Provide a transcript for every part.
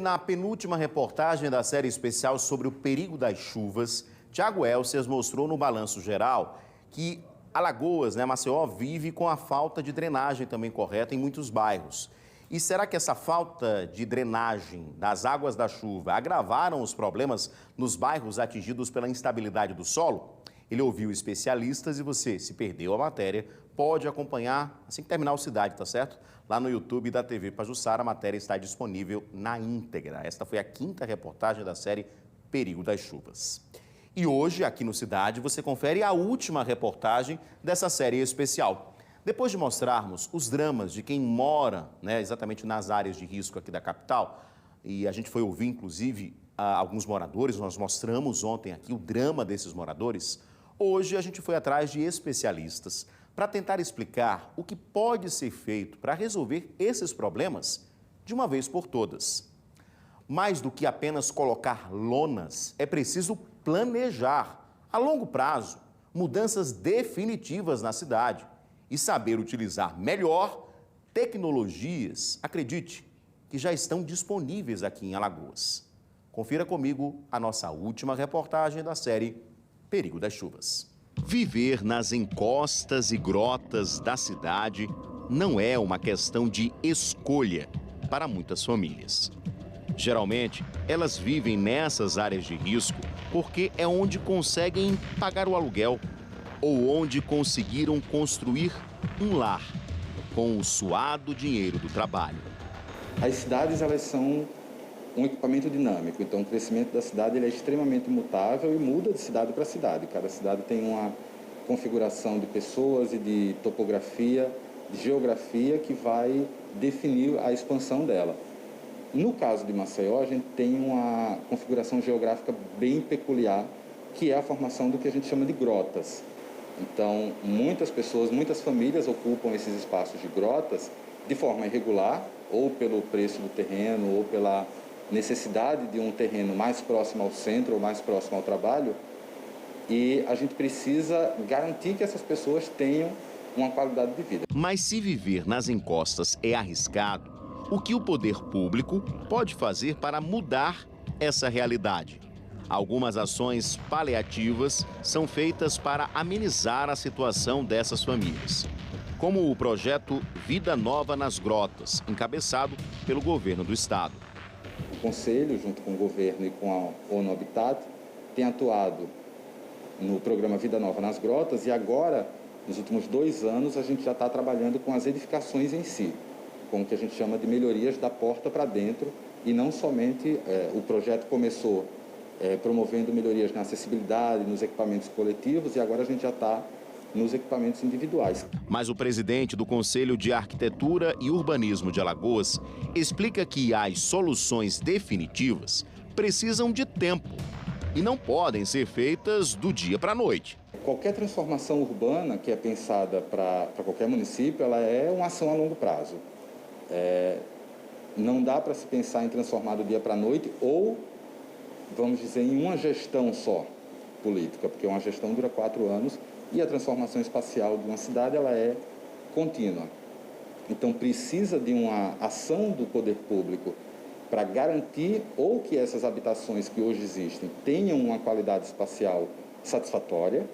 Na penúltima reportagem da série especial sobre o perigo das chuvas, Tiago Elcias mostrou no Balanço Geral que Alagoas, Maceió, vive com a falta de drenagem também correta em muitos bairros. E será que essa falta de drenagem das águas da chuva agravaram os problemas nos bairros atingidos pela instabilidade do solo? Ele ouviu especialistas e você, se perdeu a matéria, pode acompanhar assim que terminar o Cidade, tá certo? Lá no YouTube da TV Pajuçara, a matéria está disponível na íntegra. Esta foi a 5ª reportagem da série Perigo das Chuvas. E hoje, aqui no Cidade, você confere a última reportagem dessa série especial. Depois de mostrarmos os dramas de quem mora, exatamente nas áreas de risco aqui da capital, e a gente foi ouvir, inclusive, alguns moradores, nós mostramos ontem aqui o drama desses moradores. Hoje a gente foi atrás de especialistas para tentar explicar o que pode ser feito para resolver esses problemas de uma vez por todas. Mais do que apenas colocar lonas, é preciso planejar, a longo prazo, mudanças definitivas na cidade e saber utilizar melhor tecnologias, acredite, que já estão disponíveis aqui em Alagoas. Confira comigo a nossa última reportagem da série Perigo das Chuvas. Viver nas encostas e grotas da cidade não é uma questão de escolha para muitas famílias. Geralmente, elas vivem nessas áreas de risco porque é onde conseguem pagar o aluguel ou onde conseguiram construir um lar com o suado dinheiro do trabalho. As cidades, elas são um equipamento dinâmico, então o crescimento da cidade ele é extremamente mutável e muda de cidade para cidade. Cada cidade tem uma configuração de pessoas e de topografia, de geografia que vai definir a expansão dela. No caso de Maceió, a gente tem uma configuração geográfica bem peculiar, que é a formação do que a gente chama de grotas. Então, muitas pessoas, muitas famílias ocupam esses espaços de grotas de forma irregular, ou pelo preço do terreno, ou pela necessidade de um terreno mais próximo ao centro ou mais próximo ao trabalho, e a gente precisa garantir que essas pessoas tenham uma qualidade de vida. Mas se viver nas encostas é arriscado, o que o poder público pode fazer para mudar essa realidade? Algumas ações paliativas são feitas para amenizar a situação dessas famílias, como o projeto Vida Nova nas Grotas, encabeçado pelo governo do estado. O Conselho, junto com o governo e com a ONU Habitat, tem atuado no programa Vida Nova nas Grotas e agora, nos últimos 2 anos, a gente já está trabalhando com as edificações em si, com o que a gente chama de melhorias da porta para dentro, e não somente o projeto começou promovendo melhorias na acessibilidade, nos equipamentos coletivos, e agora a gente já está nos equipamentos individuais. Mas o presidente do Conselho de Arquitetura e Urbanismo de Alagoas explica que as soluções definitivas precisam de tempo e não podem ser feitas do dia para a noite. Qualquer transformação urbana que é pensada para qualquer município, ela é uma ação a longo prazo. Não dá para se pensar em transformar do dia para a noite ou, vamos dizer, em uma gestão só política, porque uma gestão dura 4 anos e a transformação espacial de uma cidade ela é contínua. Então precisa de uma ação do poder público para garantir ou que essas habitações que hoje existem tenham uma qualidade espacial satisfatória,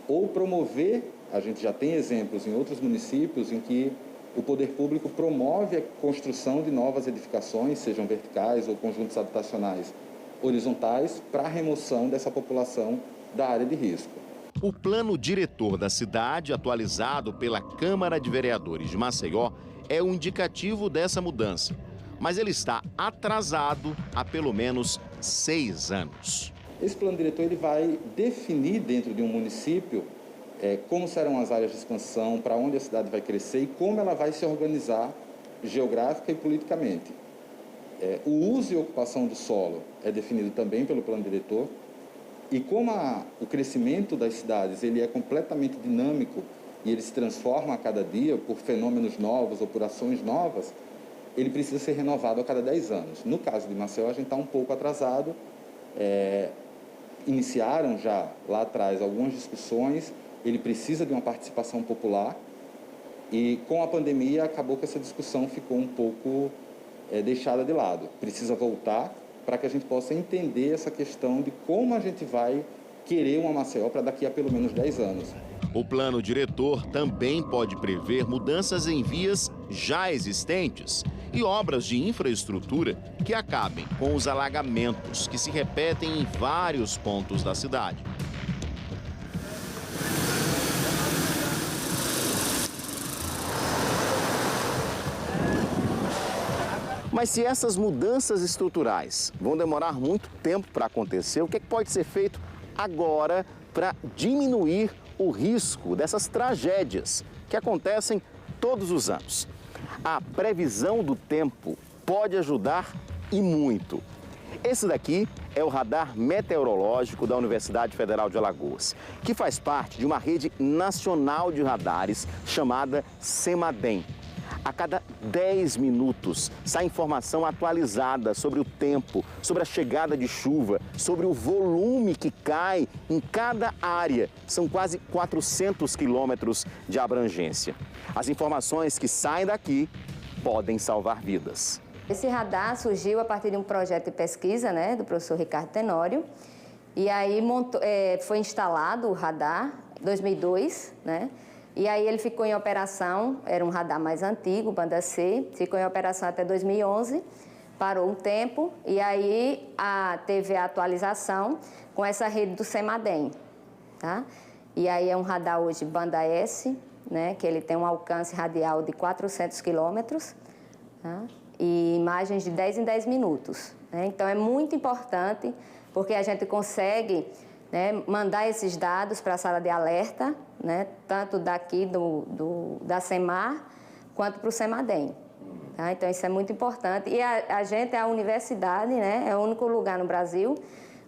ou promover, a gente já tem exemplos em outros municípios em que o poder público promove a construção de novas edificações, sejam verticais ou conjuntos habitacionais horizontais, para a remoção dessa população da área de risco. O plano diretor da cidade, atualizado pela Câmara de Vereadores de Maceió, é um indicativo dessa mudança, mas ele está atrasado há pelo menos 6 anos. Esse plano diretor ele vai definir dentro de um município como serão as áreas de expansão, para onde a cidade vai crescer e como ela vai se organizar geográfica e politicamente. O uso e ocupação do solo é definido também pelo plano diretor. E como o crescimento das cidades ele é completamente dinâmico e ele se transforma a cada dia por fenômenos novos ou por ações novas, ele precisa ser renovado a cada 10 anos. No caso de Maceió, a gente está um pouco atrasado. Iniciaram já lá atrás algumas discussões, ele precisa de uma participação popular e com a pandemia acabou que essa discussão ficou um pouco deixada de lado. Precisa voltar para que a gente possa entender essa questão de como a gente vai querer uma Maceió para daqui a pelo menos 10 anos. O plano diretor também pode prever mudanças em vias já existentes e obras de infraestrutura que acabem com os alagamentos que se repetem em vários pontos da cidade. Mas se essas mudanças estruturais vão demorar muito tempo para acontecer, o que pode ser feito agora para diminuir o risco dessas tragédias que acontecem todos os anos? A previsão do tempo pode ajudar e muito. Esse daqui é o radar meteorológico da Universidade Federal de Alagoas, que faz parte de uma rede nacional de radares chamada CEMADEM. A cada 10 minutos sai informação atualizada sobre o tempo, sobre a chegada de chuva, sobre o volume que cai em cada área. São quase 400 quilômetros de abrangência. As informações que saem daqui podem salvar vidas. Esse radar surgiu a partir de um projeto de pesquisa, do professor Ricardo Tenório. E aí foi instalado o radar em 2002, E aí ele ficou em operação, era um radar mais antigo, banda C, ficou em operação até 2011, parou um tempo e aí teve a atualização com essa rede do CEMADEM, tá? E aí é um radar hoje banda S, que ele tem um alcance radial de 400 quilômetros, tá? E imagens de 10 em 10 minutos. Então é muito importante porque a gente consegue mandar esses dados para a sala de alerta, tanto daqui da CEMAR quanto para o CEMADEM. Tá? Então, isso é muito importante. E a gente, a universidade, é o único lugar no Brasil,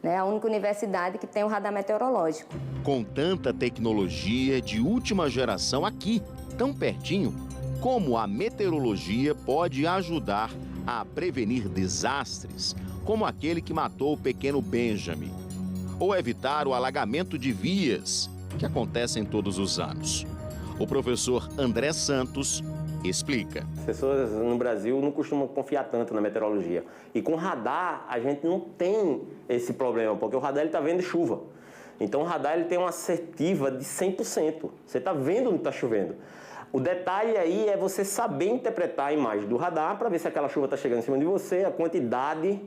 a única universidade que tem um radar meteorológico. Com tanta tecnologia de última geração aqui, tão pertinho, como a meteorologia pode ajudar a prevenir desastres, como aquele que matou o pequeno Benjamin, ou evitar o alagamento de vias, que acontecem todos os anos. O professor André Santos explica. As pessoas no Brasil não costumam confiar tanto na meteorologia. E com radar, a gente não tem esse problema, porque o radar está vendo chuva. Então, o radar ele tem uma assertiva de 100%. Você está vendo onde está chovendo. O detalhe aí é você saber interpretar a imagem do radar para ver se aquela chuva está chegando em cima de você, a quantidade,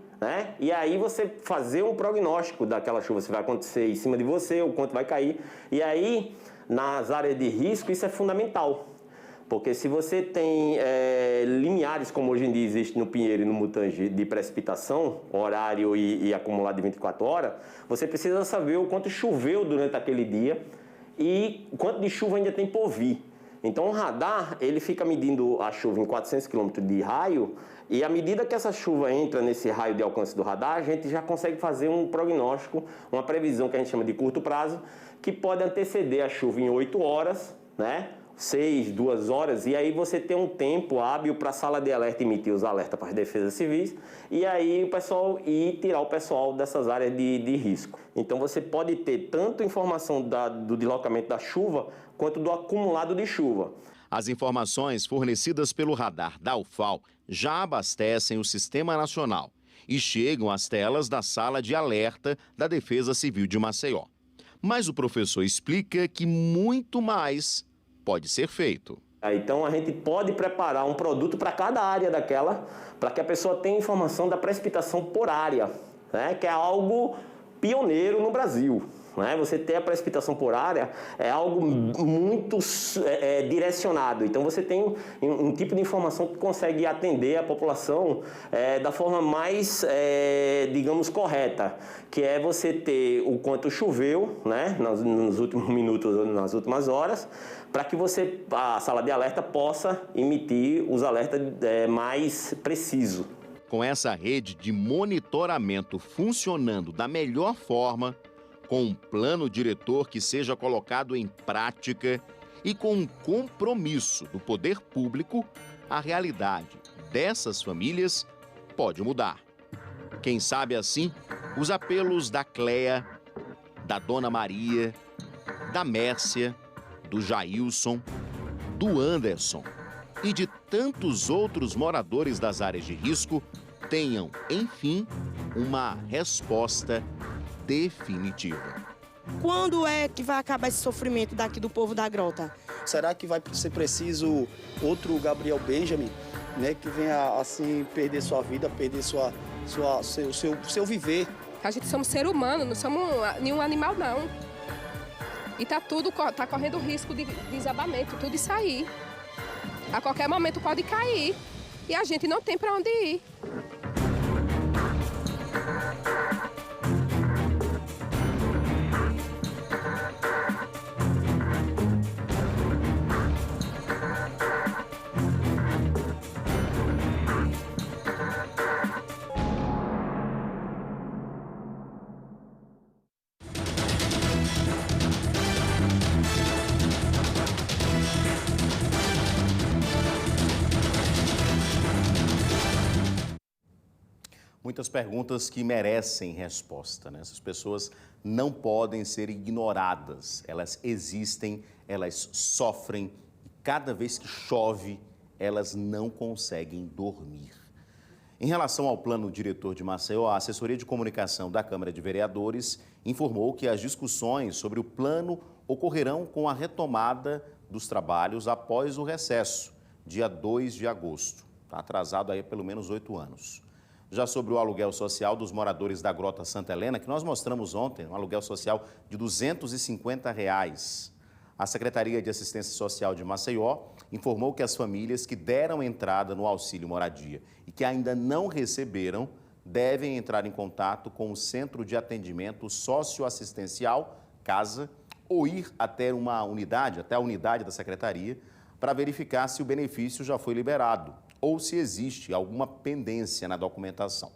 E aí você fazer um prognóstico daquela chuva, se vai acontecer em cima de você, o quanto vai cair. E aí, nas áreas de risco, isso é fundamental. Porque se você tem limiares, como hoje em dia existe no Pinheiro e no Mutange, de precipitação, horário e acumulado de 24 horas, você precisa saber o quanto choveu durante aquele dia e o quanto de chuva ainda tem por vir. Então, o radar, ele fica medindo a chuva em 400 km de raio e à medida que essa chuva entra nesse raio de alcance do radar, a gente já consegue fazer um prognóstico, uma previsão que a gente chama de curto prazo, que pode anteceder a chuva em 8 horas, 6, 2 horas, e aí você tem um tempo hábil para a sala de alerta emitir os alertas para as defesas civis e aí o pessoal tirar o pessoal dessas áreas de risco. Então você pode ter tanto informação do deslocamento da chuva quanto do acumulado de chuva. As informações fornecidas pelo radar da UFAL já abastecem o Sistema Nacional e chegam às telas da sala de alerta da Defesa Civil de Maceió. Mas o professor explica que muito mais pode ser feito. Então a gente pode preparar um produto para cada área daquela, para que a pessoa tenha informação da precipitação por área, que é algo pioneiro no Brasil. Você ter a precipitação por área é algo muito direcionado. Então você tem um tipo de informação que consegue atender a população da forma mais, digamos, correta, que é você ter o quanto choveu, nos últimos minutos ou nas últimas horas, para que a sala de alerta possa emitir os alertas mais precisos. Com essa rede de monitoramento funcionando da melhor forma, com um plano diretor que seja colocado em prática e com um compromisso do poder público, a realidade dessas famílias pode mudar. Quem sabe assim, os apelos da Cléa, da Dona Maria, da Mércia, do Jailson, do Anderson e de tantos outros moradores das áreas de risco tenham, enfim, uma resposta definitiva. Quando é que vai acabar esse sofrimento daqui do povo da Grota? Será que vai ser preciso outro Gabriel Benjamin, né, que venha assim perder sua vida, perder seu viver? A gente somos ser humano, não somos nenhum animal, não. E tá correndo risco de desabamento, tudo isso aí. A qualquer momento pode cair e a gente não tem para onde ir. Muitas perguntas que merecem resposta, né? Essas pessoas não podem ser ignoradas. Elas existem, elas sofrem. E cada vez que chove, elas não conseguem dormir. Em relação ao plano diretor de Maceió, a assessoria de comunicação da Câmara de Vereadores informou que as discussões sobre o plano ocorrerão com a retomada dos trabalhos após o recesso, dia 2 de agosto. Está atrasado aí pelo menos 8 anos. Já sobre o aluguel social dos moradores da Grota Santa Helena, que nós mostramos ontem, um aluguel social de R$ 250. A Secretaria de Assistência Social de Maceió informou que as famílias que deram entrada no auxílio moradia e que ainda não receberam devem entrar em contato com o Centro de Atendimento Socioassistencial, CASA, ou ir até a unidade da Secretaria, para verificar se o benefício já foi liberado ou se existe alguma pendência na documentação.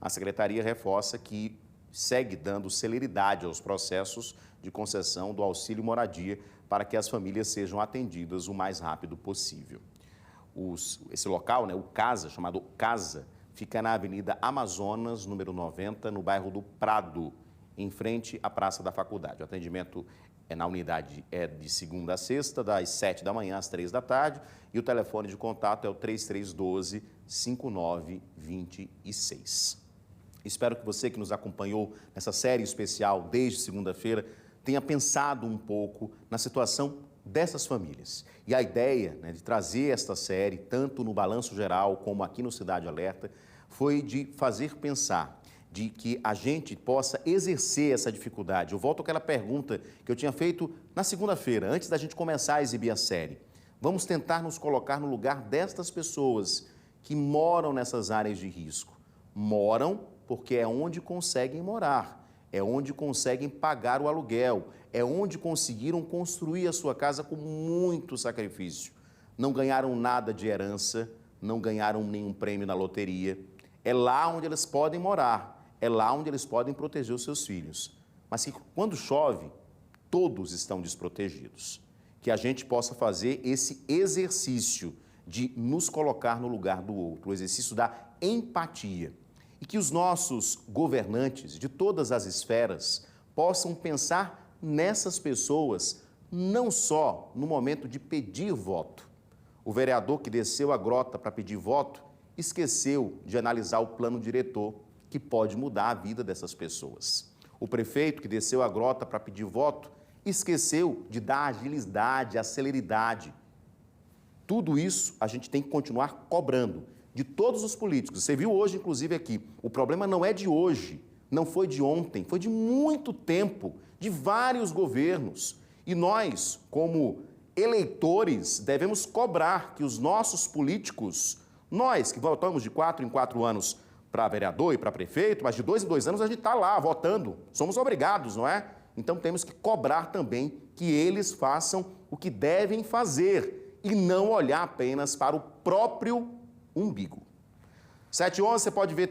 A Secretaria reforça que segue dando celeridade aos processos de concessão do auxílio moradia para que as famílias sejam atendidas o mais rápido possível. Esse local, o CASA, chamado CASA, fica na Avenida Amazonas, número 90, no bairro do Prado, em frente à Praça da Faculdade. O atendimento na unidade é de segunda a sexta, das 7 da manhã às 3 da tarde, e o telefone de contato é o 3312-5926. Espero que você que nos acompanhou nessa série especial desde segunda-feira tenha pensado um pouco na situação dessas famílias. E a ideia de trazer esta série, tanto no Balanço Geral como aqui no Cidade Alerta, foi de fazer pensar, de que a gente possa exercer essa dificuldade. Eu volto àquela pergunta que eu tinha feito na segunda-feira, antes da gente começar a exibir a série. Vamos tentar nos colocar no lugar destas pessoas que moram nessas áreas de risco. Moram porque é onde conseguem morar, é onde conseguem pagar o aluguel, é onde conseguiram construir a sua casa com muito sacrifício. Não ganharam nada de herança, não ganharam nenhum prêmio na loteria. É lá onde eles podem morar. É lá onde eles podem proteger os seus filhos. Mas que quando chove, todos estão desprotegidos. Que a gente possa fazer esse exercício de nos colocar no lugar do outro, o exercício da empatia. E que os nossos governantes de todas as esferas possam pensar nessas pessoas, não só no momento de pedir voto. O vereador que desceu a Grota para pedir voto esqueceu de analisar o plano diretor, que pode mudar a vida dessas pessoas. O prefeito que desceu a Grota para pedir voto esqueceu de dar agilidade, a celeridade. Tudo isso a gente tem que continuar cobrando de todos os políticos. Você viu hoje, inclusive, aqui, o problema não é de hoje, não foi de ontem, foi de muito tempo, de vários governos. E nós, como eleitores, devemos cobrar que os nossos políticos, nós que votamos de 4 em 4 anos para vereador e para prefeito, mas de 2 em 2 anos a gente está lá votando. Somos obrigados, não é? Então temos que cobrar também que eles façam o que devem fazer e não olhar apenas para o próprio umbigo. 7h11, você pode ver